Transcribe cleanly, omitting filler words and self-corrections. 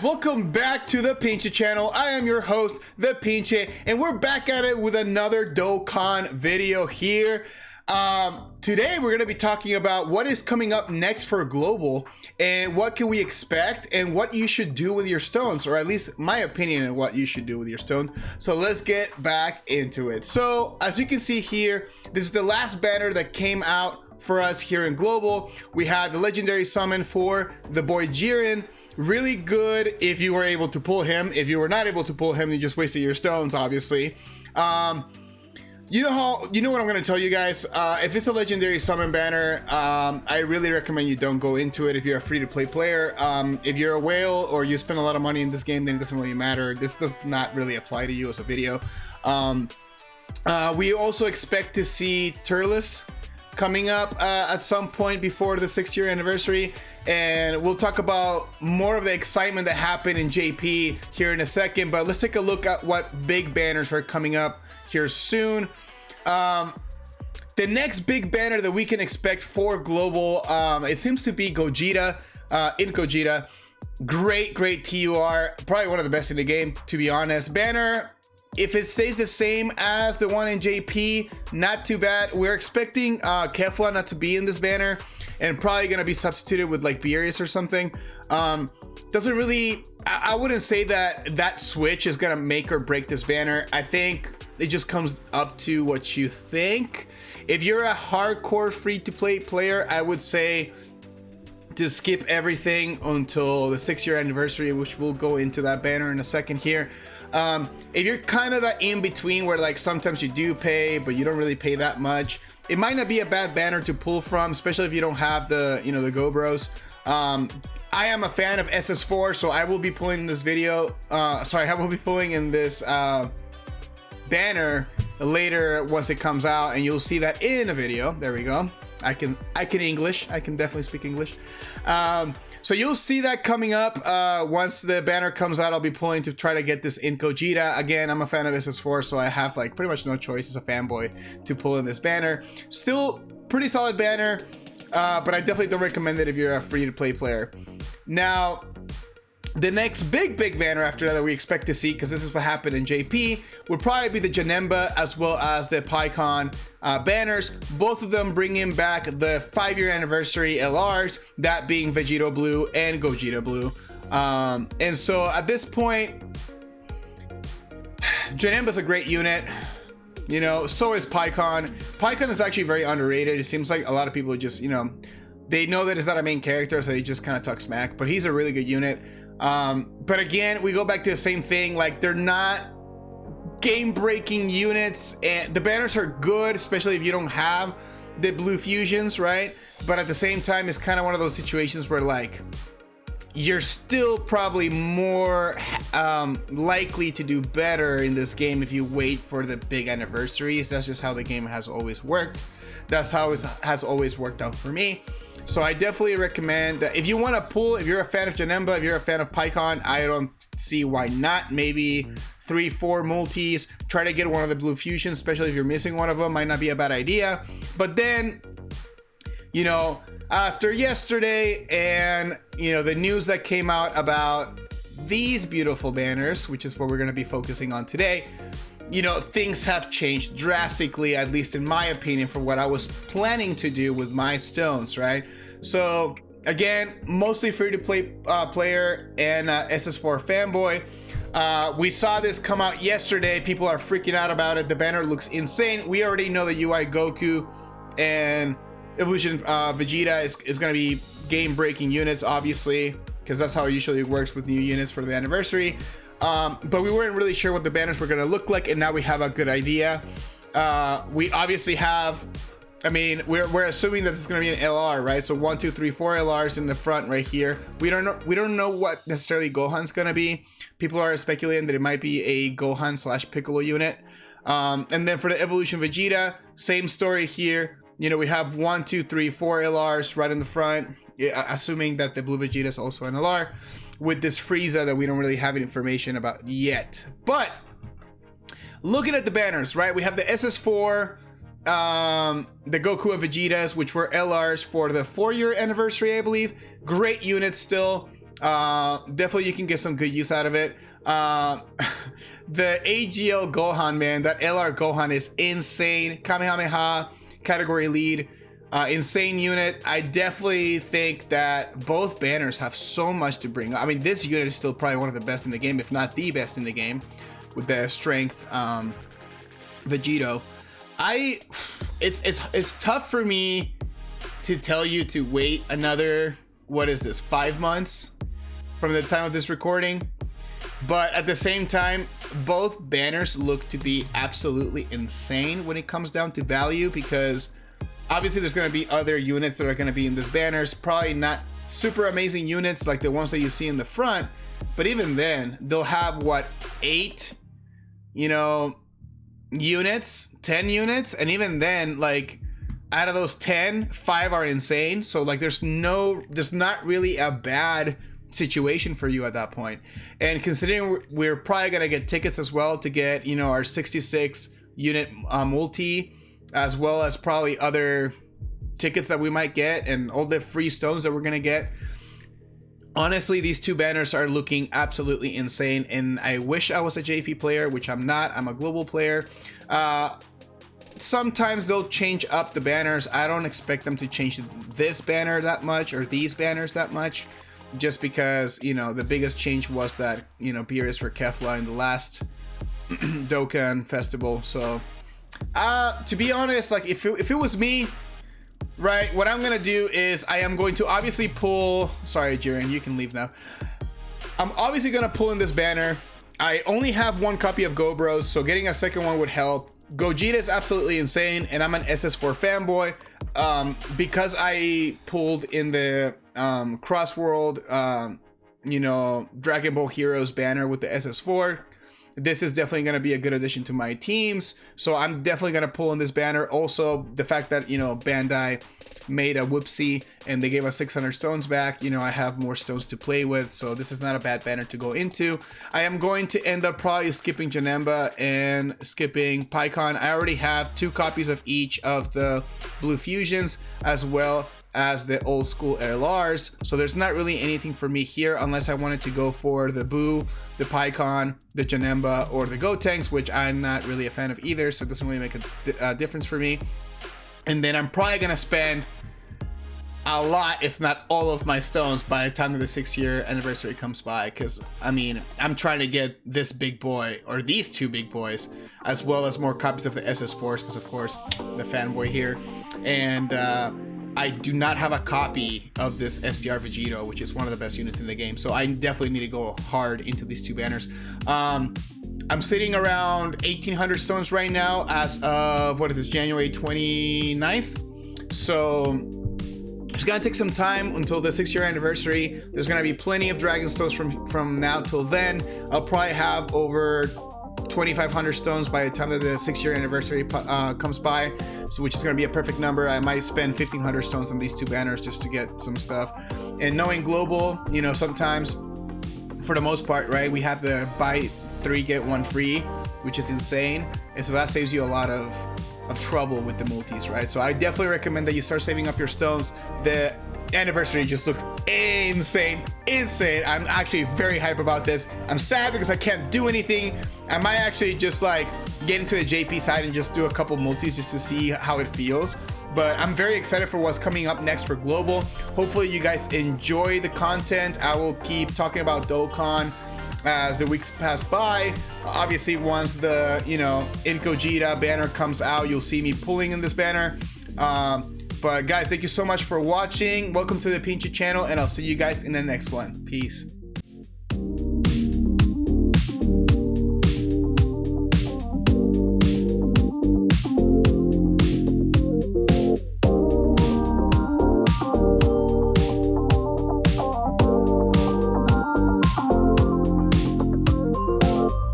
guys, welcome back to the PinchE channel. I am your host, the PinchE, and we're back at it with another Dokkan video here. Today we're going to be talking about what is coming up next for Global and what can we expect and what you should do with your stones, or at least my opinion on what you should do with your stone. So let's get back into it. So as you can see here, this is the last banner that came out for us here in Global. We had the legendary summon for the boy Jiren. Really good if you were able to pull him. If you were not able to pull him, you just wasted your stones, obviously. You know what I'm gonna tell you guys. If it's a legendary summon banner, I really recommend you don't go into it if you're a free-to-play player. If you're a whale or you spend a lot of money in this game, then it doesn't really matter. This does not really apply to you as a video. We also expect to see Turles coming up at some point before the 6-year anniversary, and we'll talk about more of the excitement that happened in JP here in a second. But let's take a look at what big banners are coming up here soon. The next big banner that we can expect for Global, it seems to be Gogeta, in Gogeta. Great TUR, probably one of the best in the game, to be honest. Banner, if it stays the same as the one in JP, not too bad. We're expecting Kefla not to be in this banner and probably gonna be substituted with like Beerus or something. Doesn't really, I wouldn't say that switch is gonna make or break this banner. I think it just comes up to what you think. If you're a hardcore free-to-play player, I would say to skip everything until the 6-year anniversary, which we'll go into that banner in a second here. If you're kind of that in between where like sometimes you do pay but you don't really pay that much, it might not be a bad banner to pull from, especially if you don't have the the Go Bros. I am a fan of SS4, so I will be pulling this video, I will be pulling in this banner later once it comes out, and you'll see that in a video. There we go. I can English. I can definitely speak English. So you'll see that coming up once the banner comes out. I'll be pulling to try to get this in Gogeta. Again, I'm a fan of SS4, so I have like pretty much no choice as a fanboy to pull in this banner. Still pretty solid banner, but I definitely don't recommend it if you're a free-to-play player. Now, the next big banner after that we expect to see, because this is what happened in JP, would probably be the Janemba as well as the PyCon banners. Both of them bringing back the 5-year anniversary LRs, that being Vegito Blue and Gogeta Blue. And so at this point, Janemba's a great unit. So is PyCon. PyCon is actually very underrated. It seems like a lot of people just, they know that it's not a main character, so they just kind of talk smack, but he's a really good unit. But again, we go back to the same thing, like they're not game-breaking units, and the banners are good, especially if you don't have the blue fusions, right? But at the same time, it's kind of one of those situations where like you're still probably more likely to do better in this game if you wait for the big anniversaries. That's just how the game has always worked. That's how it has always worked out for me. So I definitely recommend that if you want to pull, if you're a fan of Janemba, if you're a fan of PyCon, I don't see why not. Maybe 3-4 multis, try to get one of the blue fusions, especially if you're missing one of them, might not be a bad idea. But then, after yesterday and, the news that came out about these beautiful banners, which is what we're going to be focusing on today, things have changed drastically, at least in my opinion, for what I was planning to do with my stones, right? So again, mostly free-to-play player and SS4 fanboy. We saw this come out yesterday. People are freaking out about it. The banner looks insane. We already know that UI Goku and Evolution Vegeta is going to be game-breaking units, obviously, because that's how it usually works with new units for the anniversary. But we weren't really sure what the banners were going to look like, and now we have a good idea. We obviously have, we're assuming that it's going to be an LR, right? So 1, 2, 3, 4 LRs in the front right here. We don't know what necessarily Gohan's going to be. People are speculating that it might be a Gohan / Piccolo unit. And then for the Evolution Vegeta, same story here. We have 1, 2, 3, 4 LRs right in the front, assuming that the Blue Vegeta is also an LR, with this Frieza that we don't really have any information about yet. But looking at the banners, right, we have the SS4, the Goku and Vegetas, which were LRs for the 4-year anniversary, I believe. Great units still. Definitely you can get some good use out of it. The AGL Gohan, man, that LR Gohan is insane. Kamehameha, category lead, insane unit. I definitely think that both banners have so much to bring. I mean, this unit is still probably one of the best in the game, if not the best in the game, with the strength Vegito. It's tough for me to tell you to wait another, what is this, 5 months from the time of this recording. But at the same time, both banners look to be absolutely insane when it comes down to value, because obviously there's going to be other units that are going to be in these banners, probably not super amazing units like the ones that you see in the front, but even then they'll have what, 8 units, 10 units, and even then, like, out of those 10, 5 are insane. So like there's not really a bad situation for you at that point. And considering we're probably gonna get tickets as well to get our 66 unit multi, as well as probably other tickets that we might get and all the free stones that we're gonna get, honestly these two banners are looking absolutely insane. And I wish I was a JP player, which I'm not. I'm a global player. Sometimes they'll change up the banners. I don't expect them to change this banner that much or these banners that much, just because the biggest change was that beer is for Kefla in the last Dokkan festival. So to be honest, like if it was me, right, what I'm gonna do is I am going to obviously pull, sorry Jiren, you can leave now. I'm obviously gonna pull in this banner. I only have 1 copy of Go Bros, so getting a second one would help. Gogeta is absolutely insane, and I'm an SS4 fanboy. Because I pulled in the Cross World, Dragon Ball Heroes banner with the SS4. This is definitely going to be a good addition to my teams, so I'm definitely going to pull in this banner. Also, the fact that Bandai made a whoopsie and they gave us 600 stones back, I have more stones to play with, so this is not a bad banner to go into. I am going to end up probably skipping Janemba and skipping PyCon. I already have 2 copies of each of the Blue Fusions, as well as the old school LRs, so there's not really anything for me here unless I wanted to go for the Boo, the PyCon, the Janemba, or the Gotenks, which I'm not really a fan of either, so it doesn't really make a difference for me. And then I'm probably gonna spend a lot, if not all of my stones by the time that the 6-year anniversary comes by, because I mean I'm trying to get this big boy, or these 2 big boys, as well as more copies of the SS4s, because of course the fanboy here. And I do not have a copy of this SDR Vegito, which is one of the best units in the game, so I definitely need to go hard into these 2 banners. I'm sitting around 1,800 stones right now as of, what is this, January 29th. So it's gonna take some time until the 6-year anniversary. There's gonna be plenty of Dragon Stones from now till then. I'll probably have over 2,500 stones by the time that the 6-year anniversary comes by, so which is going to be a perfect number. I might spend 1,500 stones on these 2 banners just to get some stuff. And knowing global, sometimes, for the most part, right, we have the buy 3 get 1 free, which is insane, and so that saves you a lot of trouble with the multis, right? So I definitely recommend that you start saving up your stones. The anniversary just looks insane. I'm actually very hype about this. I'm sad because I can't do anything. I might actually just like get into the JP side and just do a couple multis just to see how it feels. But I'm very excited for what's coming up next for global. Hopefully you guys enjoy the content. I will keep talking about Dokkan as the weeks pass by. Obviously once the In Gogeta banner comes out, you'll see me pulling in this banner. But guys, thank you so much for watching. Welcome to the PinchE channel, and I'll see you guys in the next one. Peace.